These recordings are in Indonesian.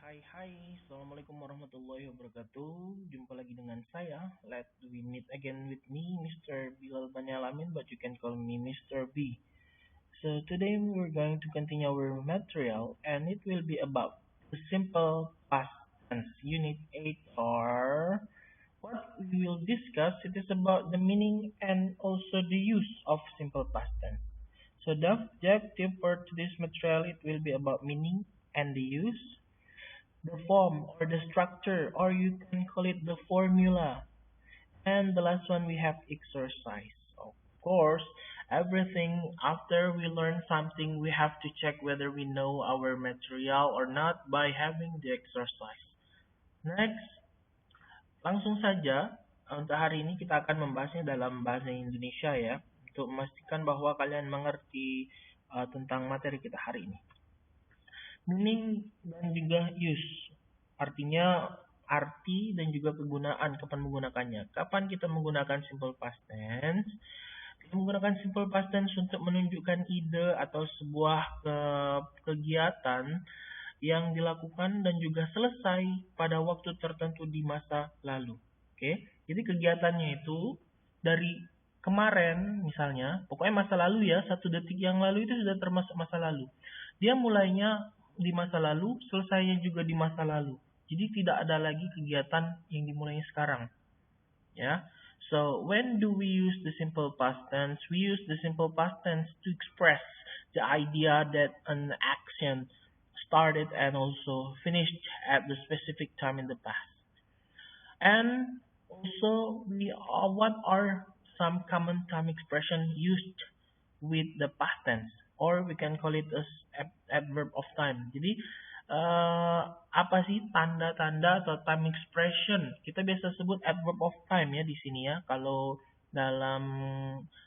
Hai, Assalamualaikum warahmatullahi wabarakatuh. Jumpa lagi dengan saya. Let we meet again with me, Mr. Bilal Banyalamin, but you can call me Mr. B. So today we're going to continue our material, and it will be about the simple past tense, Unit 8, or what we will discuss. It is about the meaning and also the use of simple past tense. So the objective for today's material, it will be about meaning and the use, the form or the structure, or you can call it the formula. And the last one, we have exercise. Of course, everything after we learn something, we have to check whether we know our material or not by having the exercise. Next, langsung saja untuk hari ini kita akan membahasnya dalam bahasa Indonesia ya, untuk memastikan bahwa kalian mengerti tentang materi kita hari ini. Meaning dan juga use. Artinya arti dan juga kegunaan, kapan menggunakannya. Kapan kita menggunakan simple past tense? Kita menggunakan simple past tense untuk menunjukkan ide atau sebuah kegiatan yang dilakukan dan juga selesai pada waktu tertentu di masa lalu. Oke, jadi kegiatannya itu dari kemarin misalnya, pokoknya masa lalu ya, 1 detik yang lalu itu sudah termasuk masa lalu. Dia mulainya di masa lalu, selesainya juga di masa lalu. Jadi tidak ada lagi kegiatan yang dimulainya sekarang. Ya. So, when do we use the simple past tense? We use the simple past tense to express the idea that an action started and also finished at the specific time in the past. And also, what are some common time expression used with the past tense? Or we can call it as adverb of time. Jadi apa sih tanda-tanda atau time expression? Kita biasa sebut adverb of time ya di sini ya. Kalau dalam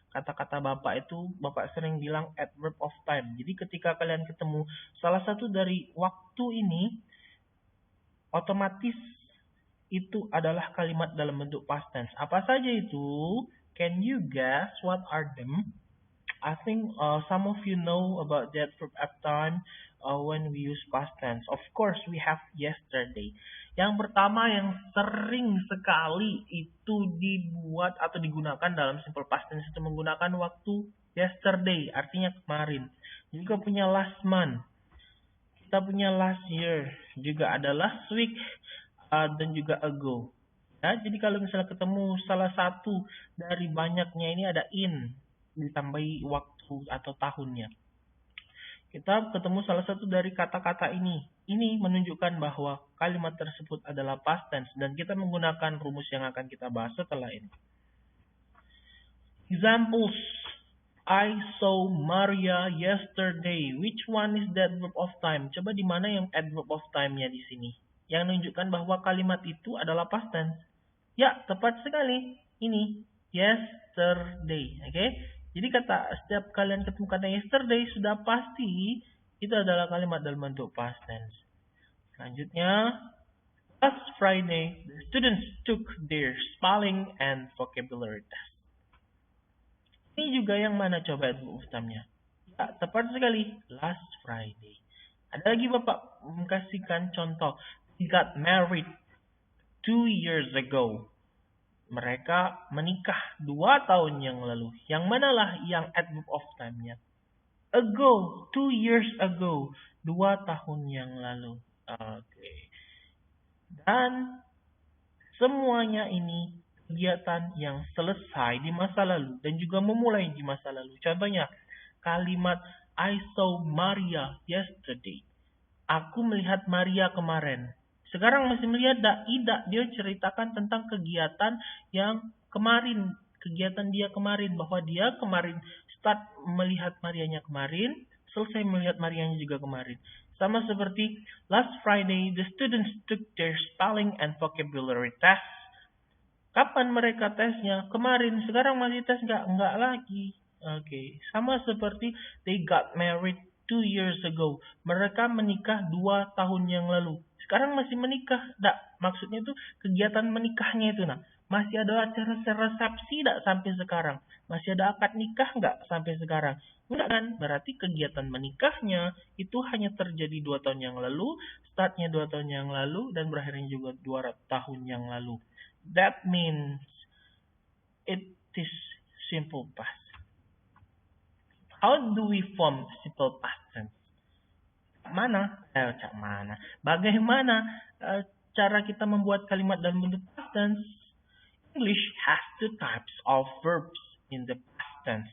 kata-kata Bapak itu Bapak sering bilang adverb of time. Jadi ketika kalian ketemu salah satu dari waktu ini, otomatis itu adalah kalimat dalam bentuk past tense. Apa saja itu? Can you guess what are them? I think some of you know about that verb of time when we use past tense. Of course, we have yesterday. Yang pertama yang sering sekali itu dibuat atau digunakan dalam simple past tense itu menggunakan waktu yesterday, artinya kemarin. Juga punya last month. Kita punya last year. Juga ada last week dan juga ago. Ya, jadi kalau misalnya ketemu salah satu dari banyaknya ini ada in, ditambahi waktu atau tahunnya. Kita ketemu salah satu dari kata-kata ini. Ini menunjukkan bahwa kalimat tersebut adalah past tense dan kita menggunakan rumus yang akan kita bahas setelah ini. Examples. I saw Maria yesterday. Which one is the adverb of time? Coba di mana yang adverb of time-nya di sini? Yang menunjukkan bahwa kalimat itu adalah past tense. Ya, tepat sekali. Ini yesterday, oke? Jadi setiap kalian ketemu kata yesterday sudah pasti itu adalah kalimat dalam bentuk past tense. Selanjutnya, last Friday the students took their spelling and vocabulary test. Ini juga yang mana coba adverb of time-nya? Ya, tepat sekali. Last Friday. Ada lagi Bapak kasihkan contoh. He got married 2 years ago. Mereka menikah 2 tahun yang lalu. Yang manalah yang adverb of time-nya? Ago, 2 years ago. 2 tahun yang lalu. Oke. Dan semuanya ini kegiatan yang selesai di masa lalu dan juga memulai di masa lalu. Contohnya, kalimat I saw Maria yesterday. Aku melihat Maria kemarin. Sekarang masih melihat tidak, dia ceritakan tentang kegiatan yang kemarin, kegiatan dia kemarin, bahwa dia kemarin start melihat Marianya kemarin, selesai melihat Marianya juga kemarin. Sama seperti last Friday, the students took their spelling and vocabulary test. Kapan mereka tesnya? Kemarin. Sekarang masih tes nggak? Nggak lagi. Oke. Sama seperti they got married 2 years ago. Mereka menikah 2 tahun yang lalu. Sekarang masih menikah. Maksudnya itu kegiatan menikahnya itu. Masih ada acara resepsi nggak sampai sekarang? Masih ada akad nikah nggak sampai sekarang? Enggak kan? Berarti kegiatan menikahnya itu hanya terjadi 2 tahun yang lalu, startnya 2 tahun yang lalu, dan berakhirnya juga 2 tahun yang lalu. That means it is simple past. How do we form simple past tense? Cak mana? Bagaimana cara kita membuat kalimat dalam bentuk past tense? English has 2 types of verbs in the past tense.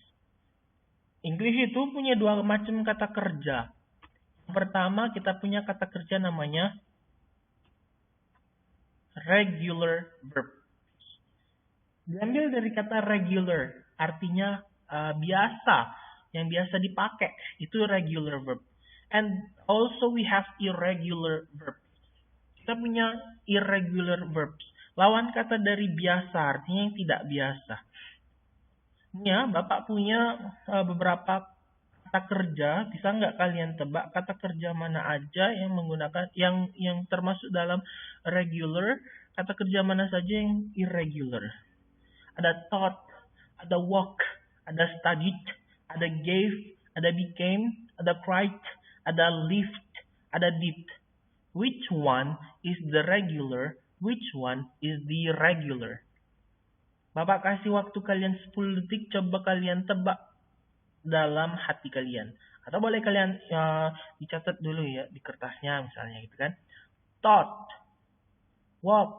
English itu punya 2 macam kata kerja. Yang pertama, kita punya kata kerja namanya regular verb. Diambil dari kata regular, artinya biasa, yang biasa dipakai, itu regular verb. And also we have irregular verbs. Kita punya irregular verbs. Lawan kata dari biasa, artinya yang tidak biasa. Ya, Bapak punya beberapa kata kerja. Bisa nggak kalian tebak kata kerja mana aja yang menggunakan yang termasuk dalam regular? Kata kerja mana saja yang irregular? Ada thought, ada walk, ada studied, ada gave, ada became, ada cried, ada lived, ada did. Which one is the regular? Which one is the irregular? Bapak kasih waktu kalian 10 detik, coba kalian tebak dalam hati kalian. Atau boleh kalian dicatat dulu ya di kertasnya misalnya gitu kan. Thought, walk,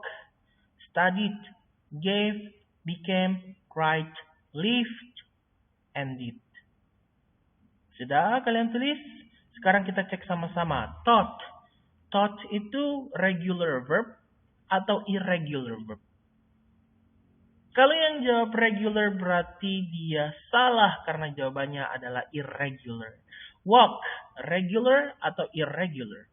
studied, gave, became, cried, lived, and did. Sudah kalian tulis? Sekarang kita cek sama-sama. Thought. Thought itu regular verb atau irregular verb? Kalau yang jawab regular berarti dia salah karena jawabannya adalah irregular. Walk, regular atau irregular?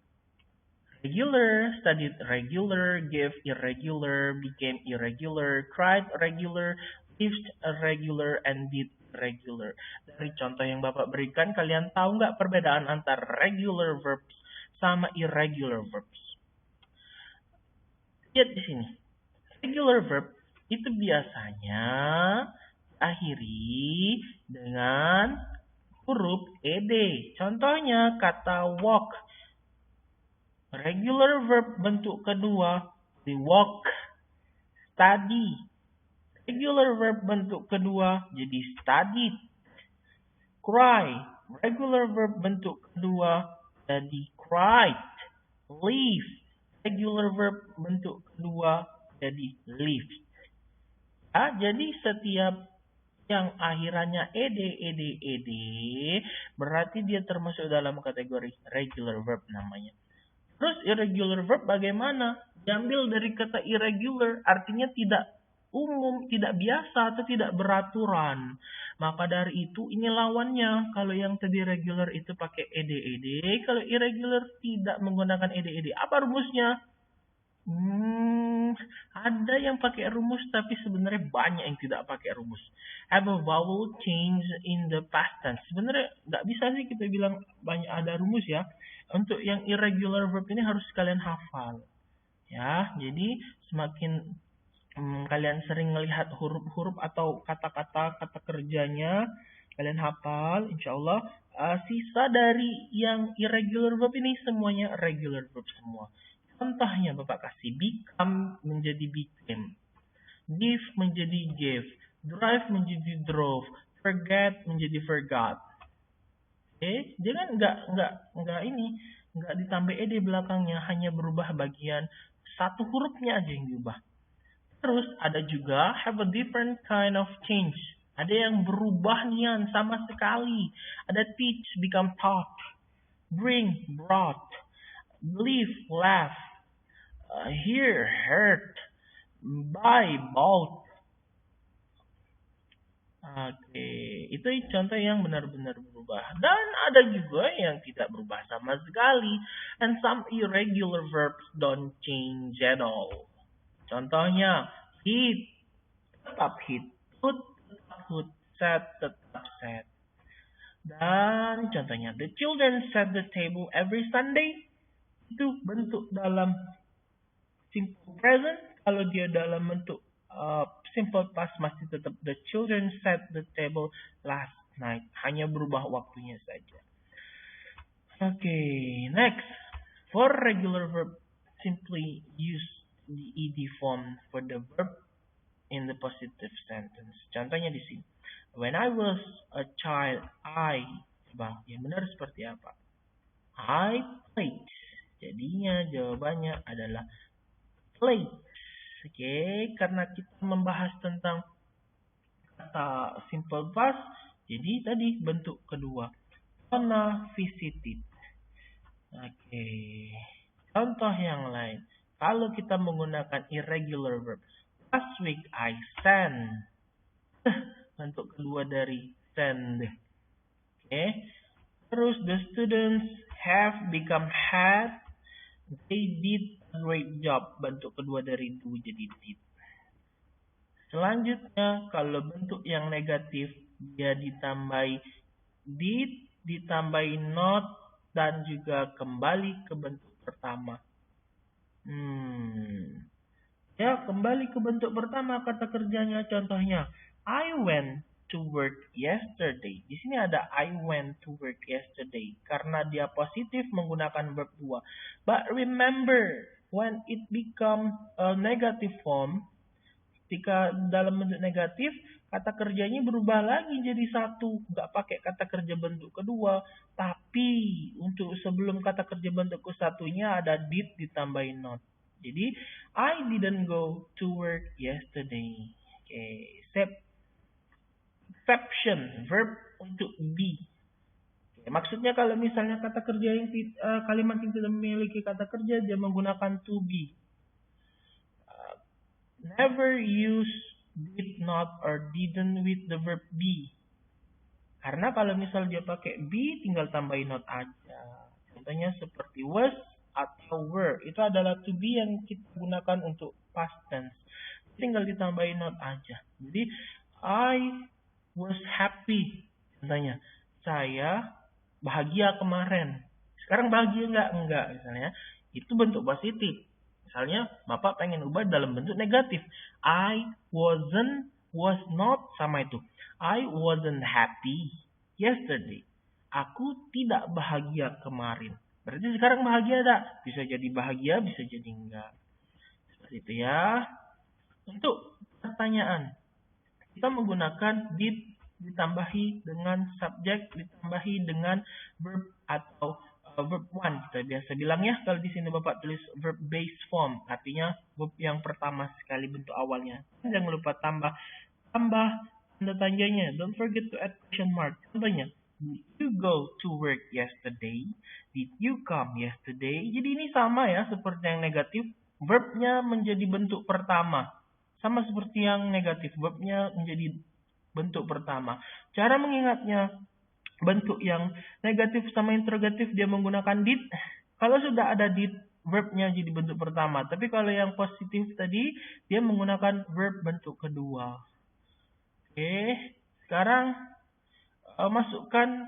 Regular, studied regular, gave irregular, became irregular, cried regular, lived irregular, and did regular. Dari contoh yang Bapak berikan, kalian tahu nggak perbedaan antara regular verbs sama irregular verbs? Lihat di sini. Regular verb itu biasanya akhiri dengan huruf ed. Contohnya kata walk. Regular verb bentuk kedua, we walk. Study. Regular verb bentuk kedua jadi studied. Cry. Regular verb bentuk kedua jadi cried. Leave. Regular verb bentuk kedua jadi lived. Jadi setiap yang akhirannya ed berarti dia termasuk dalam kategori regular verb namanya. Terus irregular verb bagaimana? Diambil dari kata irregular, artinya tidak umum, tidak biasa, atau tidak beraturan. Maka dari itu ini lawannya. Kalau yang tadi regular itu pakai ed, kalau irregular tidak menggunakan ed. Apa rumusnya? Ada yang pakai rumus tapi sebenarnya banyak yang tidak pakai rumus. Have a vowel change in the past tense. Sebenarnya nggak bisa sih kita bilang banyak ada rumus ya. Untuk yang irregular verb ini harus kalian hafal. Ya, jadi semakin kalian sering melihat huruf-huruf atau kata-kata kata kerjanya, kalian hafal, insya Allah sisa dari yang irregular verb ini semuanya regular verb semua. Contohnya Bapak kasih become menjadi became, give menjadi gave, drive menjadi drove, forget menjadi forgot. Jangan nggak ditambah ed belakangnya, hanya berubah bagian satu hurufnya aja yang diubah. Terus ada juga have a different kind of change. Ada yang berubah nian sama sekali. Ada teach become taught, bring brought, believe laugh, hear heard, buy bought. Oke, itu contoh yang benar-benar berubah. Dan ada juga yang tidak berubah sama sekali. And some irregular verbs don't change at all. Contohnya, hit, tetap hit, put, tetap put, set, tetap set. Dan contohnya, the children set the table every Sunday. Itu bentuk dalam simple present. Kalau dia dalam bentuk simple past masih tetap the children set the table last night. Hanya berubah waktunya saja. Okay, next. For regular verb, simply use the ed form for the verb in the positive sentence. Contohnya di sini. When I was a child, coba yang benar seperti apa? I played. Jadinya jawabannya adalah played. Oke, karena kita membahas tentang kata simple past, jadi tadi bentuk kedua. Pernah visited. Oke. Contoh yang lain. Kalau kita menggunakan irregular verb. Last week I sent. Bentuk kedua dari send. Oke. Terus the students have become had. They did a great job. Bentuk kedua dari do jadi did. Selanjutnya, kalau bentuk yang negatif, dia ditambahi did, ditambahi not, dan juga kembali ke bentuk pertama. Ya, kembali ke bentuk pertama kata kerjanya. Contohnya, I went to work yesterday. Di sini ada I went to work yesterday. Karena dia positif menggunakan verb 2. But remember, when it become a negative form, ketika dalam bentuk negatif, kata kerjanya berubah lagi jadi satu. Nggak pakai kata kerja bentuk kedua. Tapi untuk sebelum kata kerja bentuk ke satunya ada did ditambahin not. Jadi, I didn't go to work yesterday. Okay. Exception, verb untuk be. Okay. Maksudnya kalau misalnya kata kerja yang kalimat yang tidak memiliki kata kerja, dia menggunakan to be. Never use did not or didn't with the verb be. Karena kalau misal dia pakai be, tinggal tambahin not aja. Contohnya seperti was atau were. Itu adalah to be yang kita gunakan untuk past tense. Tinggal ditambahin not aja. Jadi, I was happy. Contohnya, saya bahagia kemarin. Sekarang bahagia enggak? Enggak, misalnya. Itu bentuk positif. Misalnya, Bapak pengen ubah dalam bentuk negatif. I was not, sama itu. I wasn't happy yesterday. Aku tidak bahagia kemarin. Berarti sekarang bahagia tak? Bisa jadi bahagia, bisa jadi enggak. Seperti itu ya. Untuk pertanyaan, kita menggunakan did ditambahi dengan subjek, ditambahi dengan verb atau verb 1. Kita biasa bilang ya, kalau di sini Bapak tulis verb base form, artinya verb yang pertama sekali bentuk awalnya. Jangan lupa tambah tanda tanyanya. Don't forget to add question mark. Contohnya, did you go to work yesterday? Did you come yesterday? Jadi ini sama ya, seperti yang negatif. Verbnya menjadi bentuk pertama. Sama seperti yang negatif. Verbnya menjadi bentuk pertama. Cara mengingatnya, bentuk yang negatif sama interrogatif dia menggunakan did. Kalau sudah ada did, verbnya jadi bentuk pertama. Tapi kalau yang positif tadi, dia menggunakan verb bentuk kedua. Oke, sekarang masukkan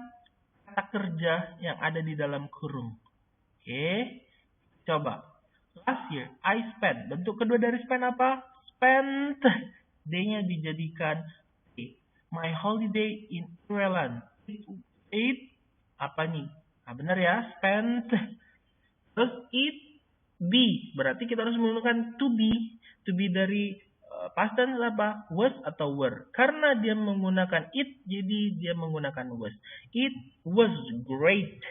kata kerja yang ada di dalam kurung. Oke, coba. Last year, I spent. Bentuk kedua dari spend apa? Spent. D-nya dijadikan A. My holiday in Ireland. It apa nih? Nah, benar ya, spent. Terus it be. Berarti kita harus menggunakan to be. To be dari past tense apa? Was atau were. Karena dia menggunakan it, jadi dia menggunakan was. It was great.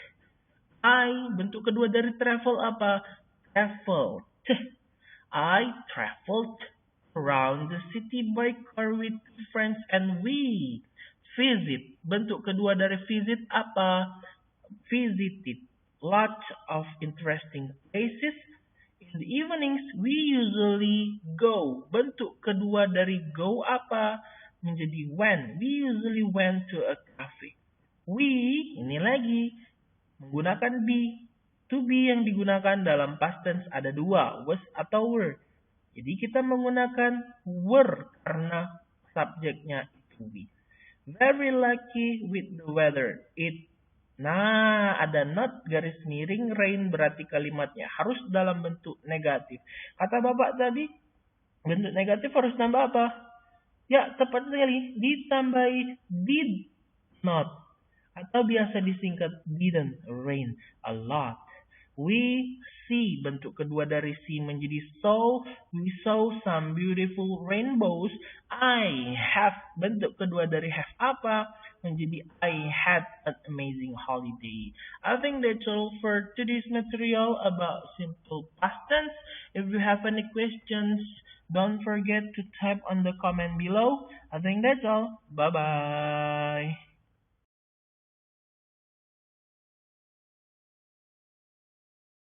I, bentuk kedua dari travel apa? Traveled. I traveled around the city by car with friends and we visit. Bentuk kedua dari visit apa? Visited. Lots of interesting places. In the evenings, we usually go. Bentuk kedua dari go apa? Menjadi when. We usually went to a cafe. We, ini lagi, menggunakan be. To be yang digunakan dalam past tense ada dua, was atau were. Jadi kita menggunakan were karena subjeknya itu be. Very lucky with the weather. Nah, ada not garis miring rain berarti kalimatnya harus dalam bentuk negatif. Kata Bapak tadi, Bentuk negatif harus nambah apa? Ya, tepat sekali. Ditambahi did not. Atau biasa disingkat didn't rain a lot. We see, bentuk kedua dari see menjadi saw. We saw some beautiful rainbows. I have, bentuk kedua dari have apa? Menjadi I had an amazing holiday. I think that's all for today's material about simple past tense. If you have any questions, don't forget to type on the comment below. I think that's all. Bye bye.